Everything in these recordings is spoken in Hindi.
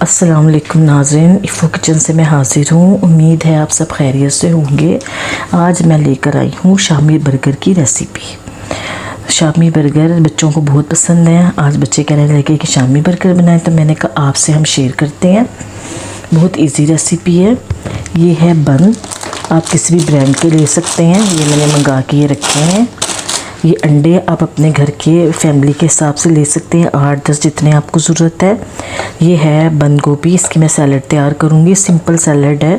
अस्सलाम वालेकुम नाज़रीन, इफ़ो किचन से मैं हाज़िर हूँ। उम्मीद है आप सब खैरियत से होंगे। आज मैं लेकर आई हूँ शामी बर्गर की रेसिपी। शामी बर्गर बच्चों को बहुत पसंद है। आज बच्चे कहने लगे कि शामी बर्गर बनाएं, तो मैंने कहा आपसे हम शेयर करते हैं। बहुत इजी रेसिपी है। ये है बन, आप किसी भी ब्रांड के ले सकते हैं। ये मैंने मंगा के ये रखे हैं। ये अंडे आप अपने घर के फैमिली के हिसाब से ले सकते हैं, 8-10 जितने आपको ज़रूरत है। ये है बंद गोभी, इसकी मैं सैलड तैयार करूँगी। सिंपल सैलड है।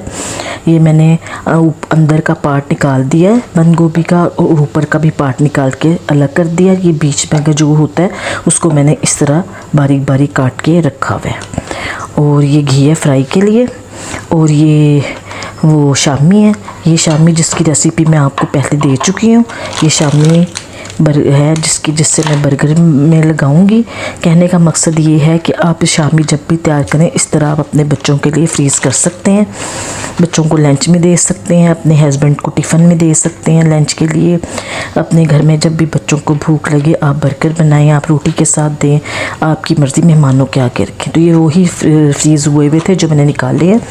ये मैंने अंदर का पार्ट निकाल दिया है बंद गोभी का, और ऊपर का भी पार्ट निकाल के अलग कर दिया। ये बीच में का जो होता है उसको मैंने इस तरह बारीक बारीक काट के रखा हुआ है। और ये घी है फ्राई के लिए। और ये वो शामी है। ये शामी जिसकी रेसिपी मैं आपको पहले दे चुकी हूँ। ये शामी है जिससे मैं बर्गर में लगाऊंगी। कहने का मकसद ये है कि आप शामी जब भी तैयार करें, इस तरह आप अपने बच्चों के लिए फ्रीज़ कर सकते हैं। बच्चों को लंच में दे सकते हैं, अपने हस्बैंड को टिफ़िन में दे सकते हैं लंच के लिए। अपने घर में जब भी बच्चों को भूख लगे आप बर्गर बनाएं, आप रोटी के साथ दें, आपकी मर्ज़ी, मेहमानों के आगे रखें। तो ये वही फ्रीज़ हुए थे जो मैंने निकाले हैं।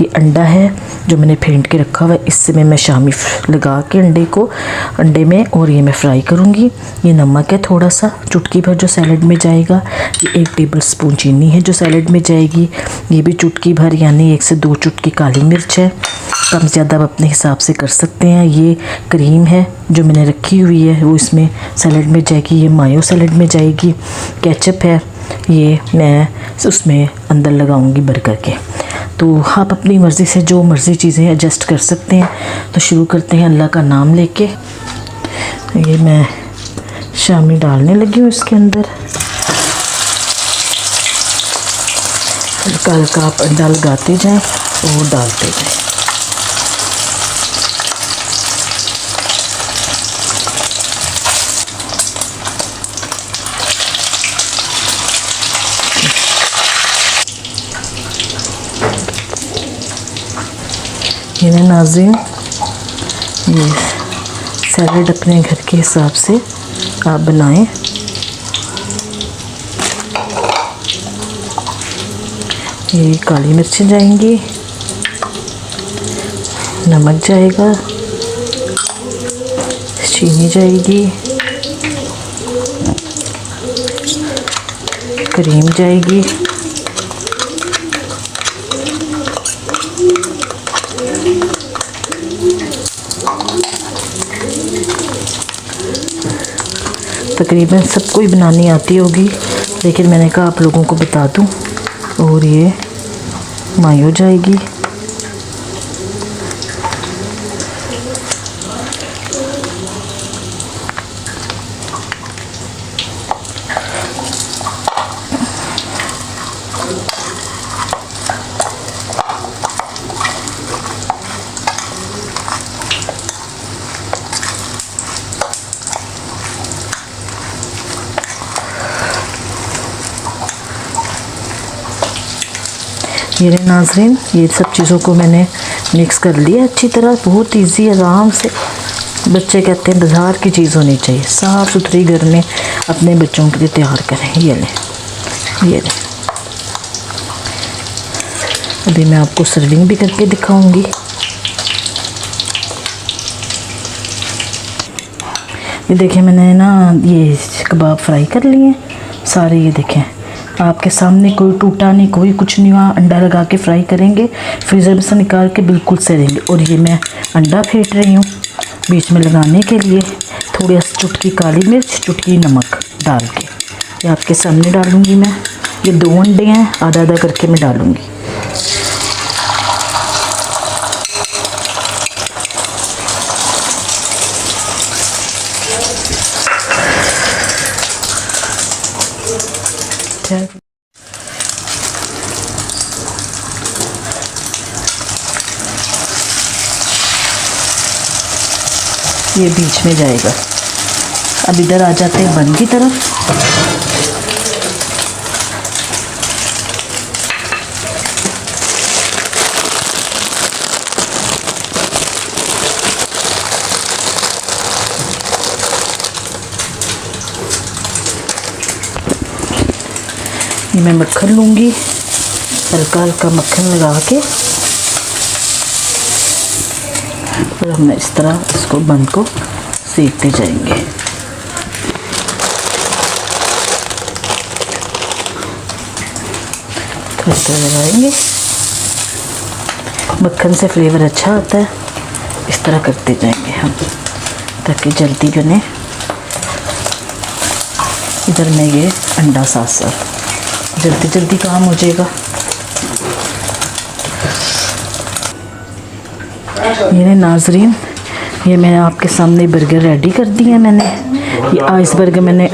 ये अंडा है जो मैंने फेंट के रखा हुआ है। इससे मैं शामी लगा के अंडे में, और ये मैं फ्राई करूँगी। ये नमक है थोड़ा सा, चुटकी भर, जो सैलड में जाएगा। ये 1 टेबल स्पून चीनी है जो सैलड में जाएगी। ये भी चुटकी भर, यानी 1 से 2 चुटकी काली मिर्च है। कम ज़्यादा आप अपने हिसाब से कर सकते हैं। ये क्रीम है जो मैंने रखी हुई है, वो इसमें सैलड में जाएगी। ये मायो सैलड में जाएगी। केचप है, ये मैं उसमें अंदर लगाऊंगी बर्गर के। तो आप अपनी मर्ज़ी से जो मर्ज़ी चीज़ें एडजस्ट कर सकते हैं। तो शुरू करते हैं अल्लाह का नाम लेके। ये मैं शामी डालने लगी हूँ इसके अंदर। हल्का हल्का आप अंडा लगाते जाएं और डालते जाएं। ये ना नाज़रीन, ये सैलड अपने घर के हिसाब से आप बनाएं। ये काली मिर्चें जाएंगी, नमक जाएगा, चीनी जाएगी, क्रीम जाएगी, तकरीबन सबको ही बनानी आती होगी, लेकिन मैंने कहा आप लोगों को बता दूं। और ये मायो जाएगी। ये नाज़रीन, ये सब चीज़ों को मैंने मिक्स कर लिया अच्छी तरह। बहुत इजी, आराम से। बच्चे कहते हैं बाज़ार की चीज़ होनी चाहिए। साफ़ सुथरी घर में अपने बच्चों के लिए तैयार करें। ये लें। अभी मैं आपको सर्विंग भी करके दिखाऊंगी। ये देखें, मैंने ना ये कबाब फ्राई कर लिए सारे। ये देखें आपके सामने, कोई टूटा नहीं, कोई कुछ नहीं हुआ। अंडा लगा के फ्राई करेंगे, फ्रीज़र में से निकाल के बिल्कुल से रहेंगे। और ये मैं अंडा फेंट रही हूँ बीच में लगाने के लिए। थोड़ी चुटकी काली मिर्च, चुटकी नमक डाल के ये आपके सामने डालूँगी मैं। ये 2 अंडे हैं, आधा आधा करके मैं डालूँगी। ये बीच में जाएगा। अब इधर आ जाते हैं बन की तरफ। ये मैं मक्खन लूँगी हल्का हल्का मक्खन लगा के फिर हम इस तरह इसको बंद को सेकते जाएंगे। तो इस तरह लगाएंगे, मक्खन से फ्लेवर अच्छा आता है। इस तरह करते जाएंगे हम ताकि जल्दी बने। इधर में ये अंडा साथ साथ जल्दी जल्दी काम हो जाएगा। मेरे नाजरीन, ये मैंने आपके सामने बर्गर रेडी कर दिए हैं। मैंने ये आइस बर्गर मैंने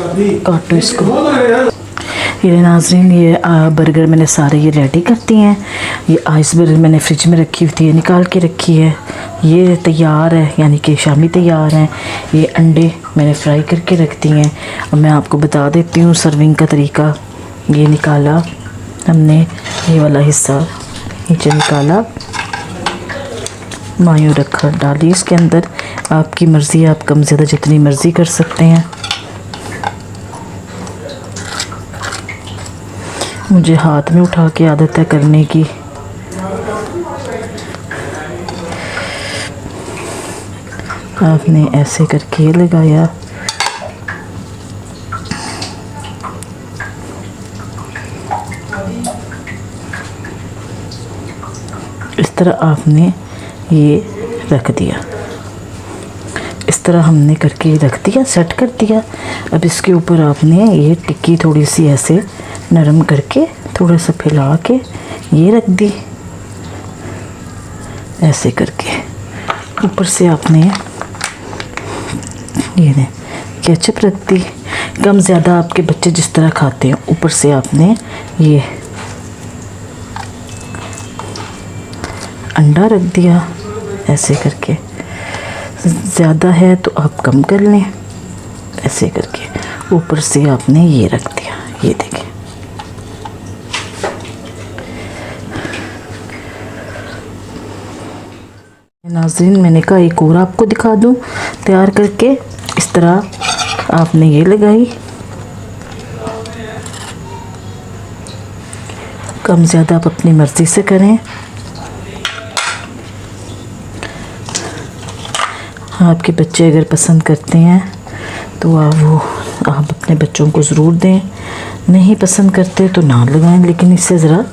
काटो इसको। ये नाजरीन, ये बर्गर मैंने सारे ये रेडी कर दिए हैं। ये आइस बर्गर मैंने फ्रिज में रखी हुई थी, निकाल के रखी है। ये तैयार है, यानी कि शामी तैयार हैं। ये अंडे मैंने फ्राई करके रख दिए हैं। और मैं आपको बता देती हूँ सर्विंग का तरीका। ये निकाला हमने, ये वाला हिस्सा नीचे निकाला, मायो रखा, डाली इसके अंदर। आपकी मर्ज़ी, आप कम ज़्यादा जितनी मर्ज़ी कर सकते हैं। मुझे हाथ में उठा के आदत है करने की। आपने ऐसे करके लगाया, इस तरह आपने ये रख दिया। इस तरह हमने करके रख दिया, सेट कर दिया। अब इसके ऊपर आपने ये टिक्की थोड़ी सी ऐसे नरम करके थोड़ा सा फैला के ये रख दी। ऐसे करके ऊपर से आपने ये केचप रख दी। कम ज़्यादा आपके बच्चे जिस तरह खाते हैं, ऊपर से आपने ये अंडा रख दिया। ऐसे करके, ज़्यादा है तो आप कम कर लें। ऐसे करके ऊपर से आपने ये रख दिया। ये देखें, नाज़रीन, मैंने कहा एक और आपको दिखा दूं तैयार करके। इस तरह आपने ये लगाई, कम ज़्यादा आप अपनी मर्ज़ी से करें। आपके बच्चे अगर पसंद करते हैं तो आप अपने बच्चों को ज़रूर दें। नहीं पसंद करते तो ना लगाएं, लेकिन इससे ज़रा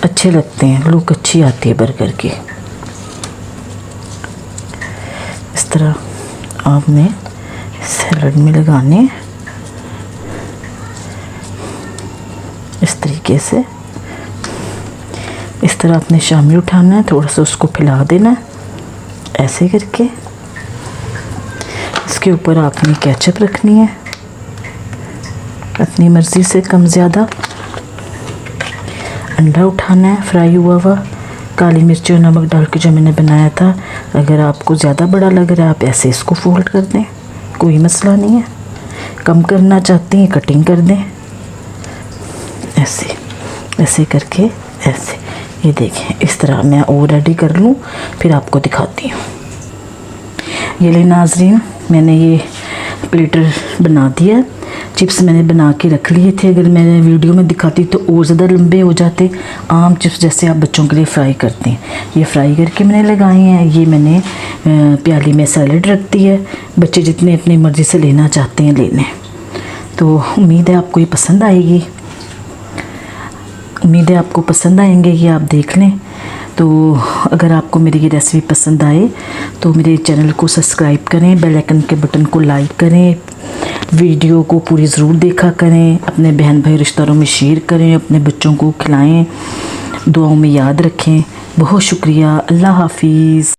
अच्छे लगते हैं, लुक अच्छी आती है बर्गर की। इस तरह आपने सैलड में लगाने, इस तरीके से। इस तरह आपने शामी उठाना है, थोड़ा सा उसको फैला देना है ऐसे करके। इसके ऊपर आपने केचप रखनी है अपनी मर्ज़ी से, कम ज़्यादा। अंडा उठाना है फ्राई हुआ हुआ, काली मिर्च और नमक डाल के जो मैंने बनाया था। अगर आपको ज़्यादा बड़ा लग रहा है आप ऐसे इसको फोल्ड कर दें, कोई मसला नहीं है। कम करना चाहते हैं कटिंग कर दें, ऐसे ऐसे करके ऐसे। ये देखें, इस तरह मैं और रेडी कर लूँ फिर आपको दिखाती हूँ। ये ले नाज़रीन, मैंने ये प्लेटर बना दिया। चिप्स मैंने बना के रख लिए थे, अगर मैंने वीडियो में दिखाती तो और ज़्यादा लंबे हो जाते। आम चिप्स जैसे आप बच्चों के लिए फ्राई करते हैं, ये फ्राई करके मैंने लगाए हैं। ये मैंने प्याली में सैलड रख दी है, बच्चे जितने अपनी मर्ज़ी से लेना चाहते हैं ले लें। तो उम्मीद है आपको ये पसंद आएगी, उम्मीद है आपको पसंद आएंगे, ये आप देख लें। तो अगर आपको मेरी ये रेसिपी पसंद आए तो मेरे चैनल को सब्सक्राइब करें, बेल आइकन के बटन को लाइक करें, वीडियो को पूरी ज़रूर देखा करें, अपने बहन भाई रिश्तेदारों में शेयर करें, अपने बच्चों को खिलाएं, दुआओं में याद रखें। बहुत शुक्रिया, अल्लाह हाफिज़।